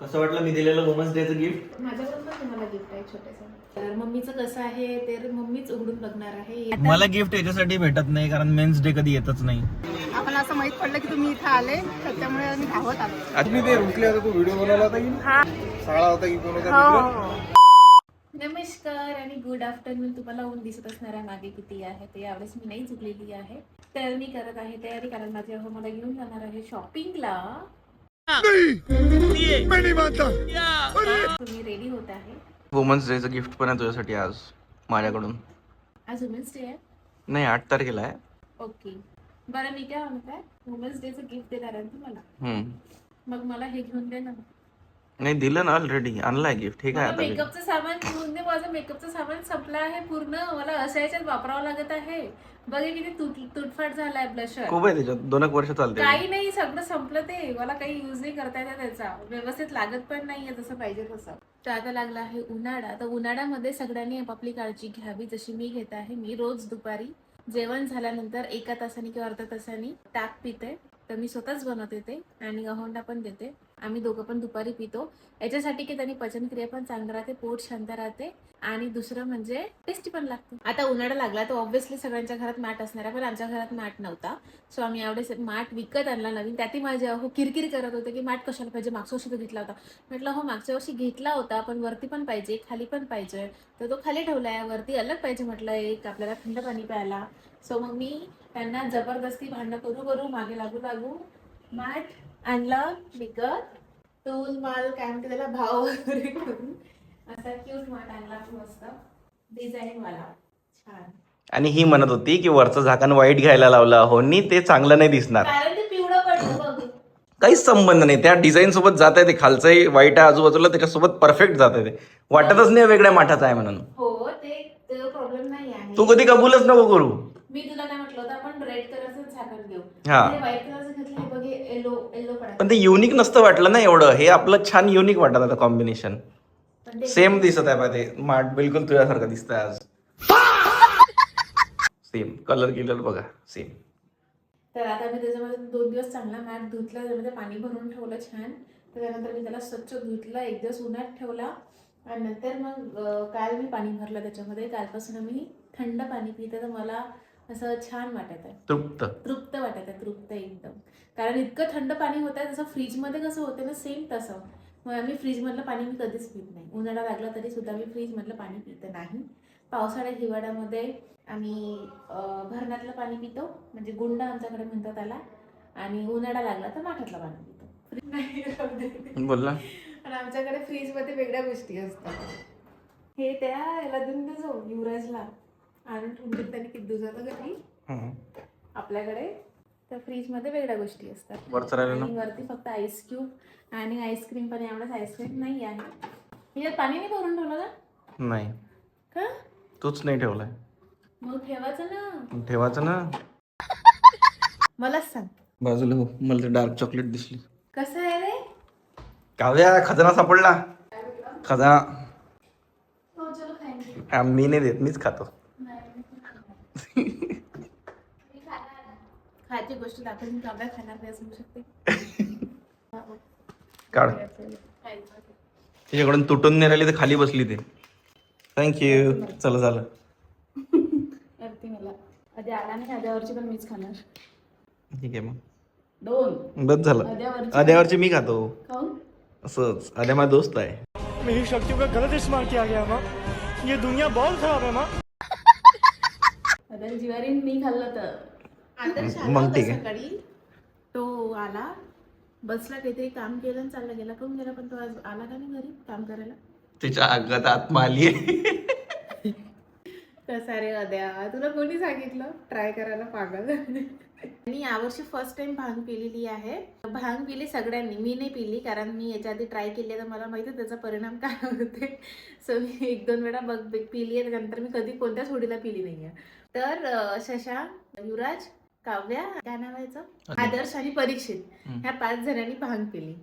कसं वाटलं मी दिलेलं वुमन्स डेचं गिफ्ट? माझ्याकडून पण तुम्हाला गिफ्ट आहे छोटंसं. तर मम्मीचं कसं आहे ते मम्मीच उघडून बघणार आहे. मला गिफ्ट याच्यासाठी भेटत नाही कारण मेन्स डे कधी येतच नाही. आम्हाला असं माहित पडलं की तुम्ही इथं आले तर त्यामुळे आम्ही धावत आलो. तुम्ही ते रुकले होते, तो व्हिडिओ बनवला होता की हा सगळा होता की कोण होता हो, मित्र? हो. नमस्कार आणि गुड आफ्टरनून. तुम्हाला ऊन दिसत असणार आहे मागे किती आहे ते. यावेळेस मी नाही चुकलेली आहे. तर मी करत आहे तयारी कारण माझे अहो मला घेऊन जाणार आहे शॉपिंगला. तुम्ही रेडी होत आहे? वुमन्स डेचं गिफ्ट पण आहे तुझ्यासाठी आज माझ्याकडून. आज वुमेन्स डे आहे. नाही 8 तारखेला आहे. ओके बरं, मी काय म्हणताय, वुमेन्स डेचं गिफ्ट देणार आहे तुम्हाला. मग मला हे घेऊन दे ना. नाही दिलं ना ऑलरेडी, आणलाय गिफ्ट. हे काय मला आता मेकअपचं सामान घेऊन दे. माझं मेकअपचं सामान संपलं आहे पूर्ण. मला असं याच्यात वापरावं लागत आहे. बघे किती तुटफाट झालाय ब्लशर. खूप आहे त्याच्यात, 2 वर्ष चालते. काही नाही, सगळं संपलं ते. मला काही यूज नाही करता येत त्याचा. व्यवस्थित लागत पण नाहीये जसं पाहिजे तसं. तर आता लागला आहे उन्हाळा. तर उन्हाळ्यामध्ये सगळ्यांनी आपापली काळजी घ्यावी, जशी मी घेत आहे. मी रोज दुपारी जेवण झाल्यानंतर 1 तासाने किंवा अर्ध्या तासाने ताक पिते. तर मी स्वतःच बनवते ते आणि अहोंडा पण देते. आम्ही दोघं पण दुपारी पितो, याच्यासाठी की त्यांनी पचनक्रिया पण चांगली राहते, पोट शांत राहते आणि दुसरं म्हणजे टेस्टी पण लागते. आता उन्हाळा लागला तर ऑब्व्हियसली सगळ्यांच्या घरात मॅट असणार आहे, पण आमच्या घरात मॅट नव्हता. सो आम्ही एवढे मॅट विकत आणला नवीन. त्यातही माझे अहो किरकिर करत होते की मॅट कशाला पाहिजे, मागच्या वर्षी तो घेतला होता. म्हटलं हो मागच्या वर्षी घेतला होता, पण वरती पण पाहिजे खाली पण पाहिजे, तर तो खाली ठेवलाय. वरती अलग पाहिजे म्हटलं एक आपल्याला थंड पाणी प्यायला. सो मग मी त्यांना जबरदस्ती भांडण करू मागे लागू मॅट आणलं विकत. टूल माल काय म्हणते त्याला, भाव वगैरे करून असा क्यूट मॅट आणला, मस्त डिझाईन वाला, छान. आणि ही म्हणत होती की वरचं झाकण वाईट घ्यायला लावलं होनी, ते चांगलं नाही दिसणार. कारण ते पिवळं पडलं बघ. काहीच संबंध नाही, त्या डिझाईन सोबत जात आहे ते. खालचंही वाईट आहे आजूबाजूला, त्याच्यासोबत परफेक्ट जात आहे ते. वाटतच नाही वेगळ्या माठाचं आहे म्हणून. हो ते प्रॉब्लेम नाही आहे. तू कधी कबूलच नको करू. मी तुला काय म्हटलं होतं, आपण रेड कलरचं झाकण घेऊ. हा. व्हाईट कलरचं घेतलं, हे बघ येलो पडा. पण ते युनिक नसतं वाटलं ना एवढं. हे आपलं छान युनिक वाटत आता कॉम्बिनेशन. सेम दिसत आहे बा ते माठ, बिलकुल तुझ्यासारखं दिसतंय आज. सेम कलर बघा सेम. तर आता मी त्याच्यामध्ये 2 दिवस चांगला मॅट धुतला, त्यामध्ये पाणी भरून ठेवलं छान. त्याच्यानंतर मी त्याला स्वच्छ धुतलं, 1 दिवस उन्हात ठेवला आणि नंतर मग काल मी पाणी भरलं त्याच्यामध्ये. कालपासून मी थंड पाणी पिते, तर मला असं छान वाटत आहे, तृप्त वाटत आहे, तृप्त एकदम. कारण इतकं थंड पाणी होत आहे, जसं फ्रीजमध्ये कसं होतं ना सेम तसं. मग आम्ही फ्रीजमधलं पाणी मी कधीच पित नाही. उन्हाळा लागला तरी सुद्धा मी फ्रीजमधलं पाणी पित नाही. पावसाळ्यात हिवाळ्यामध्ये आम्ही भरण्यातलं पाणी पितो, म्हणजे गुंड आमच्याकडे म्हणतात त्याला. आणि उन्हाळा लागला तर माठातलं पाणी पितो. फ्रीज नाही बोलला. आणि आमच्याकडे फ्रीजमध्ये वेगळ्या गोष्टी असतात. हे त्या याला देऊन जाऊ युवराजला आणून ठेवून त्यांनी किती दिवसाचं घरी आपल्याकडे. तर फ्रीजमध्ये वेगळ्या गोष्टी असतात. आणि वरती फक्त आईस क्यूब आणि आईस्क्रीम पण. एवढंच आईस्क्रीम नाही आहे. याच्यात पाणी नाही भरून ठेवलं का? नाही का तूच नाही ठेवलाय. मग ठेवायचं ना. मलाच सांग. बाजूला हो, मला ते डार्क चॉकलेट दिसली. कसं आहे रे? काव्या खजाना सापडला. खजाना हो चलो खाएंगे. मी नाही देत, मीच खातो. खायची गोष्ट दाखवून काव्या खाणार नाही असू शकते. काढ. तिच्याकडून तुटून नाही राहिली तर खाली बसली ते. थँक्यू. चला झालं. मला आधी आला नाही, आद्यावरची पण मीच खाणार. ठीक आहे मग 2 बस झालं. आद्यावरची मी खातो. असंच, आद्या माझा दोस्त आहे. मेरी शक्तियों का गलत इस्तेमाल किया गया माँ. ये दुनिया बहुत खराब है माँ. आद्या जिवारीन मी खाल्लं तर. आदर्श मग आला ठीक आहे. सकाळी. तो आला, बसला, काहीतरी काम केलं आणि चालला गेला. करून गेला, पण तो आज आला का नाही घरी काम करायला. तिच्या अंगात आत्मा आली आहे. कसा रे अद्या, तुला कोणी सांगितलं ट्राय करायला, पागल. मी यावर्षी फर्स्ट टाइम भांग पिलेली आहे. भांग पिली सगळ्यांनी, मी नाही पिली कारण मी याच्या आधी ट्राय केली आहे, तर मला माहिती आहे त्याचा परिणाम काय होते. सो मी 1-2 वेळा पिली आहे, त्यानंतर मी कधी कोणत्याच होडीला पिली नाही आहे. तर शशांक, युवराज, काव्या, काय नाव याचं, आदर्श आणि परीक्षित, ह्या 5 जणांनी भांग पिली.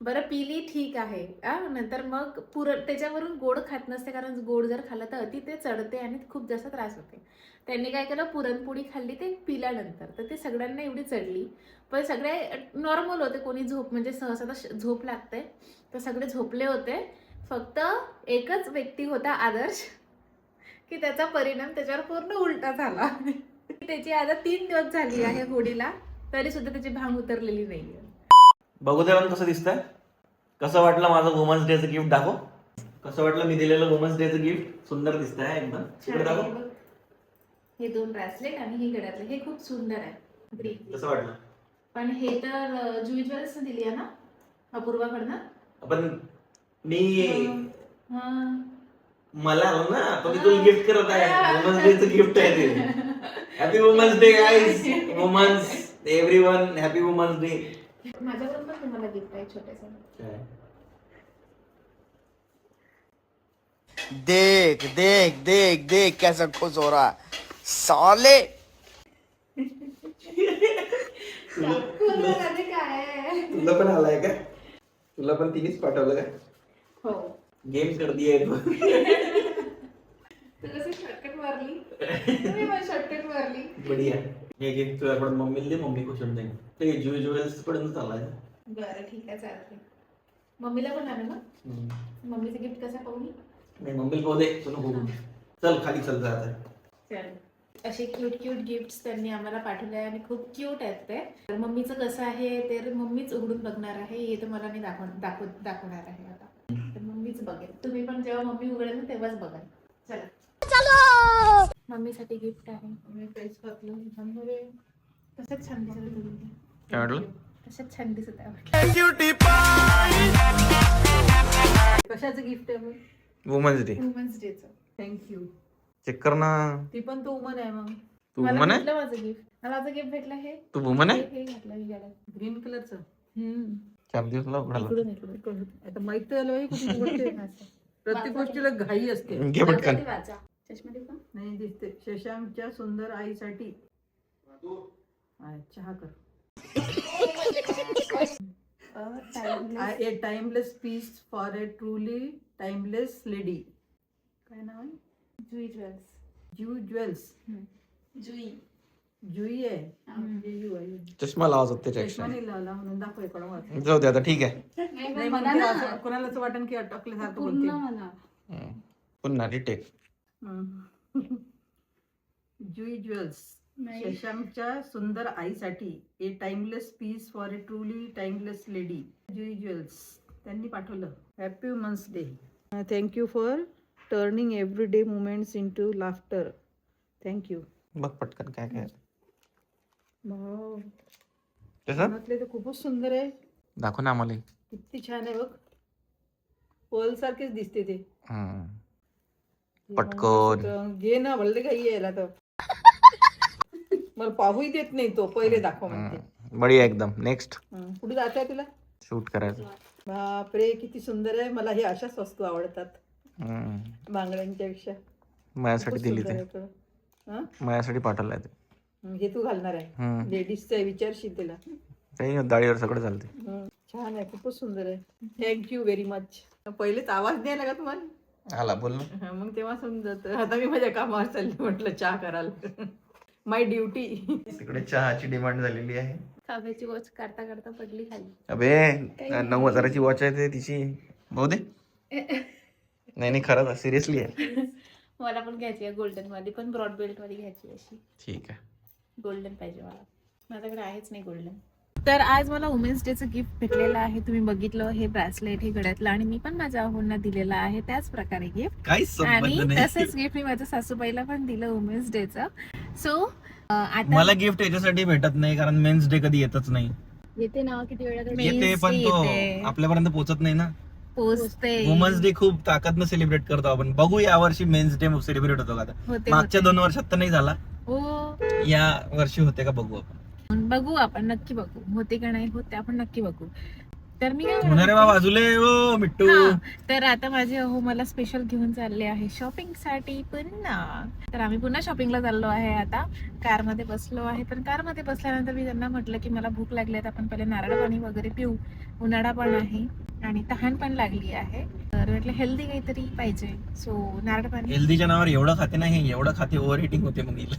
बरं पिली ठीक आहे नंतर मग त्याच्यावरून गोड खात नसते, कारण गोड जर खाल्लं तर अति ते चढते आणि खूप जास्त त्रास होते. त्यांनी काय केलं, पुरणपोळी खाल्ली ते पिल्यानंतर, तर ते सगळ्यांना एवढी चढली. पण सगळे नॉर्मल होते, कोणी म्हणजे सहसा तर झोप लागते, तर सगळे झोपले होते. फक्त एकच व्यक्ती होता आदर्श, की त्याचा परिणाम त्याच्यावर पूर्ण उलटा झाला. त्याची आता 3 दिवस झाली आहे होळीला, तरी सुद्धा त्याची भांग उतरलेली नाहीये. बघू दे कसं दिसतंय. कसं वाटलं माझं वुमन्स डेचं गिफ्ट दाखव. कसं वाटलं मी दिलेलं वुमन्स डेचं गिफ्ट. सुंदर दिसतंय एकदम. इकडे दाखव. हे 2 ब्रेसलेट आणि हे गळ्यातलं, हे खूप सुंदर आहे. ग्रीन. कसं वाटलं? पण हे तर जुई ज्वेल्स दिली आहे ना अपूर्वाकडनं. आपण मी हा. मला आलो ना, पण मी तुला गिफ्ट करत आहे. वुमन्स डेचं गिफ्ट आहे ते. Happy women's day guys. Women's everyone, happy women's day. माझ्याकडून पण तुम्हाला गिफ्ट आहे छोटेसं. देख देख देख देख कैसा खुश हो रहा है साले. तुला पण आलाय का? तुला पण तिनेच पाठवलं का? हो. गेम कर दिए तू. तू कसं शॉर्टकट मारली. तुम्ही पण शॉर्टकट मारली. बढिया. हे गिफ्ट तुझ्याकडून मम्मीला दे, मम्मी खुश होऊन जाईल. ते जुई ज्वेल्स कडूनच आलाय. बरं ठीक आहे, चालते. मम्मीला पण आणू ना. मम्मीचं गिफ्ट कसं पाहू मी. नाही मम्मीला पाहू दे, तुला बघू. चल खाली चल जात. चल. असे क्यूट क्यूट गिफ्ट्स त्यांनी आम्हाला पाठवले आणि खूप क्यूट आहेत ते. तर मम्मीचं कसं आहे ते मम्मीच उघडून बघणार आहे, हे तर मला नाही दाखवणार आहे आता. तर मम्मीच बघेल. तुम्ही पण जेव्हा मम्मी उघडेल ना तेव्हाच बघाल. चला. मम्मीसाठी गिफ्ट आहे. मी ड्रेस घातलं. तसंच छान दिसत होतं. काय वाटलं? तसंच छान दिसत आहे. कशाचं गिफ्ट आहे मग? Women's day. वुमन्स डेचं. थँक्यू. चेक कर ना. ती पण तो वुमन आहे मग. तू मला वुमन आहे? भेटलं माझं गिफ्ट. मला माझं गिफ्ट भेटलं हे. तू वुमन आहे? हे घातलं मी गाड्यात. ग्रीन कलरचं. 4 दिवस तुला उघडाला. इकडून. आता माहित तर झालं कुठे उघडते. प्रत्येक गोष्टीला घाई असते. घे पटकन. वाचा. चष्मा देऊ का? नाही दिसते. शशांकच्या सुंदर आईसाठी चहा कर. A timeless piece for a truly timeless lady. काय नाव आहे? जुई ज्वेल्स. ज्यू ज्वेल्स. जुई. जुई आहे. यू आहे. चष्मा लावायचा त्याच्यापेक्षा. चष्मा नाही लावला म्हणून दाखव इकडं वाच. जाऊ दे आता, ठीक आहे. नाही म्हणते असं कोणालाच वाटण की अटकल्यासारखं बोलते. पुन्हा रिटेक. जुई ज्वेल्स. शशांकच्या सुंदर आईसाठी a timeless piece for a truly timeless lady. Jui jewels त्यांनी पाठवलं. Happy women's day. Thank you for turning everyday moments into laughter. Thank you. बघ पटकन काय काय वाव. कसं घातले तर खूपच सुंदर आहे. दाखव ना आम्हाला. किती छान आहे बघ. पर्ल सारखेच दिसते ते. पटकन घे ना, भले काही यायला तर मला पाहूही देत नाही तो. पहिले दाखव म्हणते. बढिया एकदम. नेक्स्ट कुठे जात आहे तुला? शूट करायचं. बापरे किती सुंदर आहे. मला हे अशाच वस्तू आवडतात बांगड्यांच्या पेक्षा. माझ्यासाठी दिली ते. हा? माझ्यासाठी पाठवलंय ते. हे तू घालणार आहे. लेडीजचा विचारशील तिला. काही दाढीवर सगळं चालते. छान आहे. खूपच सुंदर आहे. Thank you very much. पहिलेच आवाज द्यायला का तुम्हाला? आला बोल ना. मग तेव्हा समजत. आता मी माझ्या कामावर चालली, म्हटलं चहा करायला. माय ड्युटी. तिकडे चहाची डिमांड झालेली आहे. काव्याची वॉच काढता काढता पडली खाली. अबे 9,000ची वॉच आहे ते तिची. भाऊ दे. नाही खरंच सिरियसली आहे. मला पण घ्यायची आहे गोल्डन वाली, पण ब्रॉड बेल्ट वाली घ्यायची अशी. ठीक आहे. गोल्डन पाहिजे मला. माझ्याकडे आहेच नाही गोल्डन. तर आज मला वुमेन्स डेचं गिफ्ट भेटलेलं आहे. तुम्ही बघितलं हे ब्रेसलेट, हे गळ्यातलं, आणि मी पण माझ्या अहोंना दिलेलं आहे त्याच प्रकारे गिफ्ट. आणि तसंच गिफ्ट मी माझ्या सासूबाईला पण दिलं वुमेन्स डेचं. सो आता मला गिफ्ट याच्यासाठी भेटत नाही कारण मेन्स डे कधी येतच नाही. येते ना किती वेळा येते पण तो आपल्यापर्यंत पोहोचत नाही ना. पोचते. वुमन्स डे खूप ताकदनं सेलिब्रेट करतो आपण. बघू या वर्षी मेन्स डे सेलिब्रेट होतो का? मागच्या 2 वर्षात तर नाही झाला. हो, या वर्षी होते का बघू आपण. बघू आपण नक्की बघू. होते का नाही होते आपण नक्की बघू. तर मी काय अरे म्हणते, बा बाजूले ओ मिट्टू. हा, तर आता माझे अहो मला स्पेशल घेऊन चालले आहे शॉपिंग साठी पुन्हा. तर आम्ही पुन्हा शॉपिंगला चाललो आहे. आता कारमध्ये बसलो आहे. तर कारमध्ये बसल्यानंतर मी त्यांना म्हटलं की मला भूक लागली आहे, आपण पहिले नारळ पाणी वगैरे पिऊ, उन्हाळा पण आहे आणि तहान पण लागली आहे. तर म्हटलं हेल्दी काहीतरी पाहिजे, सो नारळ पाणी. हेल्दीच्या नावावर एवढं खाते नाही, एवढं खाते ओव्हर हिटिंग होते मग हिला.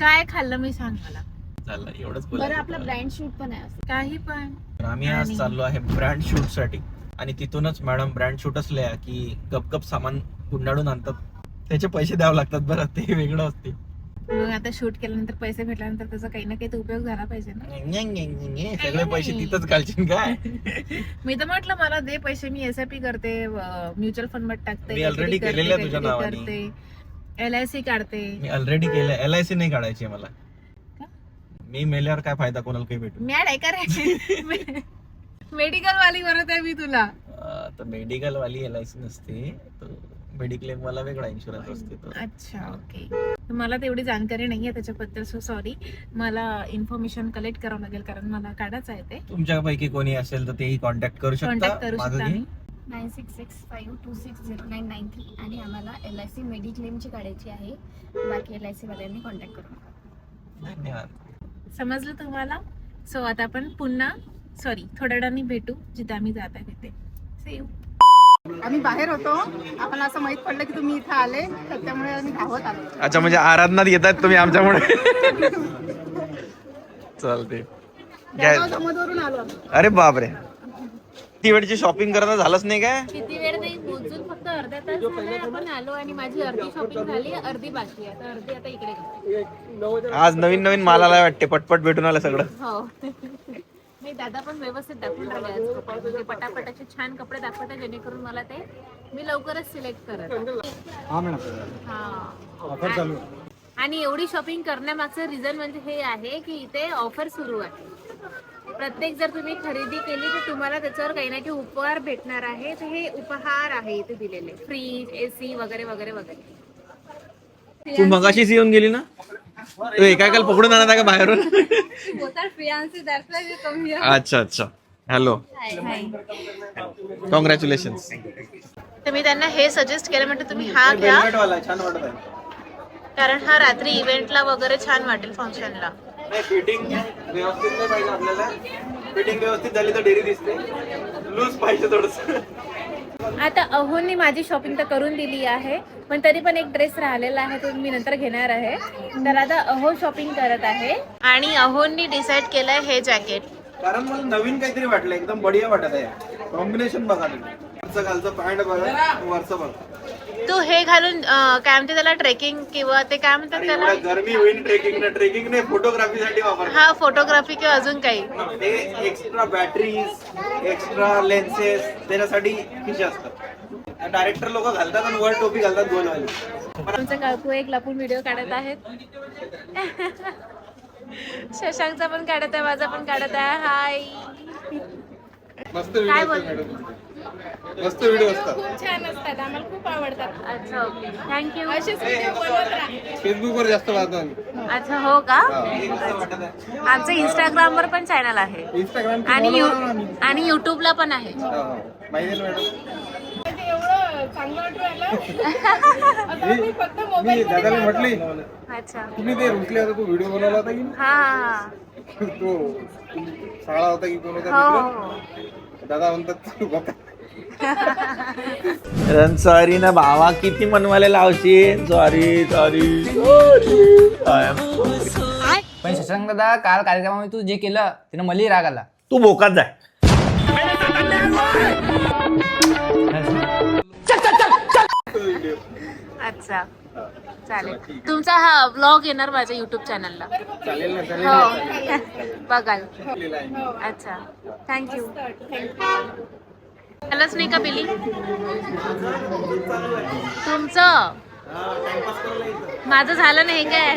काय खाल्लं मी सांग मला. चाललं एवढंच बरं बोला. आपला ब्रँड शूट पण आहे असं. काही पण. तर आम्ही आज आणि- चाललो आहे ब्रँड शूट साठी आणि तिथूनच मॅडम ब्रँड शूट असल्या की गपगप सामान गुंडाळून आणतात. त्याचे पैसे द्यावे लागतात बरं, ते वेगळं असते. मग आता शूट केल्यानंतर पैसे भेटल्यानंतर त्याचा काही ना काही तर उपयोग झाला पाहिजे ना. सगळे पैसे तिथंच घालशील काय. मी तर म्हटलं मला दे पैसे, मी SIP करते, म्युच्युअल फंड मध्ये टाकते, मी already काहीतरी केलेलं आहे करते, तुझ्या काहीतरी नावाने. करते, LIC काढते. मी ऑलरेडी केलं. LIC नाही काढायची मला. का? मी मेल्यावर काय फायदा कोणाला काही भेटू. मॅड आहे का रे? मेडिकल वाली बनत आहे मी तुला. तर मेडिकल वाली LIC नसते, मेडिक्लेम वाला वेगळा इन्शुरन्स असते. तो अच्छा ओके. मला तेवढी जाणकारी नाहीये त्याच्याबद्दल, सो सॉरी. मला इन्फॉर्मेशन कलेक्ट करावं लागेल कारण मला काढायचं आहे ते. तुमच्यापैकी कोणी असेल तर तेही कॉन्टॅक्ट करू कॉन्टॅक्ट शकता. करू माझं शकता घे. आम्ही. 9665260993 आणि आम्हाला LIC मेडिक्लेमची काढायची आहे. बाकी LIC वाल्यांनी कॉन्टॅक्ट करू नका. धन्यवाद. समजलं तुम्हाला? सो आता आपण पुन्हा थोड्या वेळाने भेटू जिथे आम्ही जात आहे तिथे. See you. आम्ही बाहेर होतो, आम्हाला असं माहित पडलं की तुम्ही इथं आले, तर त्यामुळे आम्ही धावत आलो. अच्छा म्हणजे आराधनात येतात तुम्ही आमच्यामुळे. चालते. जळगाव-धमोदवरून आलो आम्ही. अरे बापरे, ती वेळची शॉपिंग करणं झालंच नाही काय? किती वेळ नाही, मोजून फक्त अर्धा तास झालाय आपण आलो आणि माझी अर्धी शॉपिंग झाली, अर्धी बाकी आहे. तर अर्धी आता इकडे गेली. आज नवीन नवीन माल आलाय वाटते, पटपट भेटून आलं सगळं. हो. नाही दादा पण व्यवस्थित दाखवून राहिले आज कपडे, म्हणजे पटापटाचे छान कपडे दाखवतात जेणेकरून मला ते मी लवकरच सिलेक्ट करत. हा मॅडम, हा. ऑफर चालू आहे. आणि एवढी शॉपिंग करण्यामागचं रिझन म्हणजे हे आहे की इथे ऑफर सुरू आहे. प्रत्येक जर तुम्ही खरेदी केली तर तुम्हाला त्याच्यावर काही ना काही उपहार भेटणार आहे. तर हे उपहार आहे इथे दिलेले, फ्रीज, AC वगैरे वगैरे वगैरे. तू मगाशीच येऊन गेली ना, तू एका एकाला पकडून आणत आहे का बाहेरून? अच्छा अच्छा. Hello, congratulation. तर मी त्यांना हे सजेस्ट केलं, म्हणजे तुम्ही हा घ्या छान वाटत आहे. कारण हा रात्री इव्हेंटला वगैरे छान वाटेल, फंक्शनला. नाही, फिटिंग व्यवस्थित नाही पाहिजे आपल्याला. फिटिंग व्यवस्थित झाली तर डेरी दिसते. लूज पाहिजे थोडस. आता अहोंनी माझी शॉपिंग तर करून दिली आहे, पण तरी पण एक ड्रेस राहिलेला आहे तो मी नंतर घेणार आहे. तर आता अहो शॉपिंग करत आहे आणि अहोंनी डिसाईड केलंय हे जॅकेट. कारण मला नवीन काहीतरी वाटलं, एकदम बढिया वाटत आहे. कॉम्बिनेशन बघा तुम्ही, वरचं घालचं पॅन्ट बघा, वरचं बघा. तू हे घालून काय म्हणते त्याला, ट्रेकिंग किंवा ते काय म्हणतात त्याला, एवढं गरमी होईल ट्रेकिंग नाही, फोटोग्राफीसाठी वापरतात. हा फोटोग्राफी किंवा अजून काही. ते एक्स्ट्रा बॅटरीज, एक्स्ट्रा लेन्सेस त्याच्यासाठी खिशे असतात. डायरेक्टर लोक घालतात आणि वर टोपी घालतात गोलवाली. तुमचा काकू एक लपून व्हिडिओ काढत आहेत. शशांकचा पण काढत आहे, माझा पण काढत आहे. हाय. मस्त काय व्हिडिओ बोल- असतात मॅडम, मस्त व्हिडिओ असतात. खूप छान असतात, आम्हाला खूप आवडतात. अच्छा ओके, थँक्यू. फेसबुकवर जास्त पाहतो आम्ही. अच्छा हो का? वाटत आहे. आमचं इंस्टाग्रामवर पण चॅनल आहे इंस्टाग्राम आणि युट्यूबला पण आहे. माहिती आहे मॅडम. मी दादाला म्हटली, अच्छा. तुम्ही ते रुसले होता, तो व्हिडिओ बनवला होता की हा हा तो शाळा होता की कोण हा. हो होता हो. मित्र? दादा म्हणतात तू बघा. सॉरी ना भावा, किती मनवायला लावशील. Sorry sorry. पण शशांक दादा, काल कार्यक्रमामध्ये तू जे केलं त्यानं मलाही राग आला. तू भोकात जाय. अच्छा चालेल. तुमचा हा ब्लॉग येणार माझ्या युट्यूब चॅनलला. चालेल ना, चालेल हो बघाल. ना. अच्छा थँक्यू. झालंच नाही का बिलिंग तुमचं? माझं झालं नाही काय?